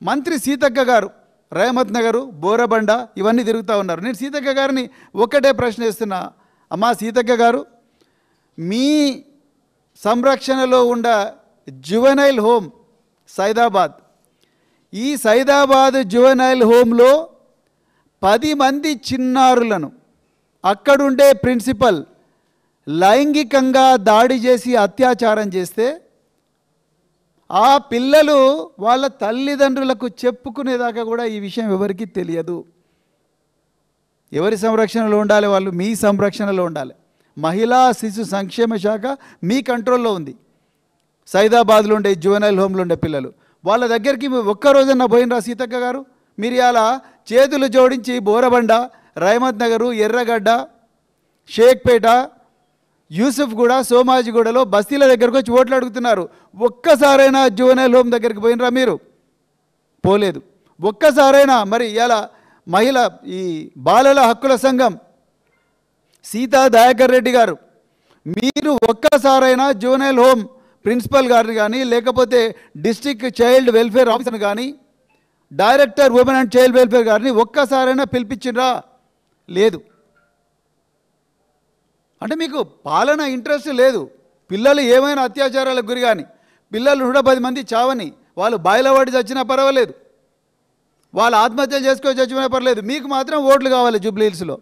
మంత్రి సీతక్క గారు రహమత్ నగరు బోరబండ ఇవన్నీ తిరుగుతూ ఉన్నారు. నేను సీతక్క గారిని ఒకటే ప్రశ్న ఇస్తున్నా, అమ్మా సీతక్క గారు, మీ సంరక్షణలో ఉన్న జువెనైల్ హోమ్ సైదాబాద్, ఈ సైదాబాద్ జువెనైల్ హోమ్లో 10 మంది చిన్నారులను అక్కడుండే ప్రిన్సిపల్ లైంగికంగా దాడి చేసి అత్యాచారం చేస్తే ఆ పిల్లలు వాళ్ళ తల్లిదండ్రులకు చెప్పుకునేదాకా కూడా ఈ విషయం ఎవరికీ తెలియదు. ఎవరి సంరక్షణలో ఉండాలి? వాళ్ళు మీ సంరక్షణలో ఉండాలి. మహిళా శిశు సంక్షేమ శాఖ మీ కంట్రోల్లో ఉంది. సైదాబాద్లో ఉండే జువెనైల్ హోమ్లో ఉండే పిల్లలు వాళ్ళ దగ్గరికి ఒక్కరోజన్నా పోయినరా సీతక్క గారు? మీరు ఇలా చేతులు జోడించి బోరబండ, రహమత్ నగరు, ఎర్రగడ్డ, షేక్పేట, యూసుఫ్గూడ, సోమాజిగూడలో బస్తీల దగ్గరకు వచ్చి ఓట్లు అడుగుతున్నారు. ఒక్కసారైనా జువెనైల్ హోమ్ దగ్గరికి పోయినరా మీరు? పోలేదు. ఒక్కసారైనా మరి ఇలా ఈ బాలల హక్కుల సంఘం సీతా దయాకర్ రెడ్డి గారు, మీరు ఒక్కసారైనా జువెనైల్ హోమ్ ప్రిన్సిపల్ గారిని కానీ, లేకపోతే డిస్ట్రిక్ట్ చైల్డ్ వెల్ఫేర్ ఆఫీసర్ని కానీ, director women and child welfare గారిని ఒక్కసారైనా పిలిపించిండ్రా? లేదు. అంటే మీకు పాలన ఇంట్రెస్ట్ లేదు. పిల్లలు ఏమైనా అత్యాచారాలకు గురి కానీ, పిల్లలు 110 మంది చావని, వాళ్ళు బాయిలవాడి చచ్చినా పర్వాలేదు, వాళ్ళు ఆత్మహత్యలు చేసుకొని చచ్చిపోయినా పర్లేదు, మీకు మాత్రం ఓట్లు కావాలి జూబ్లీ హిల్స్లో.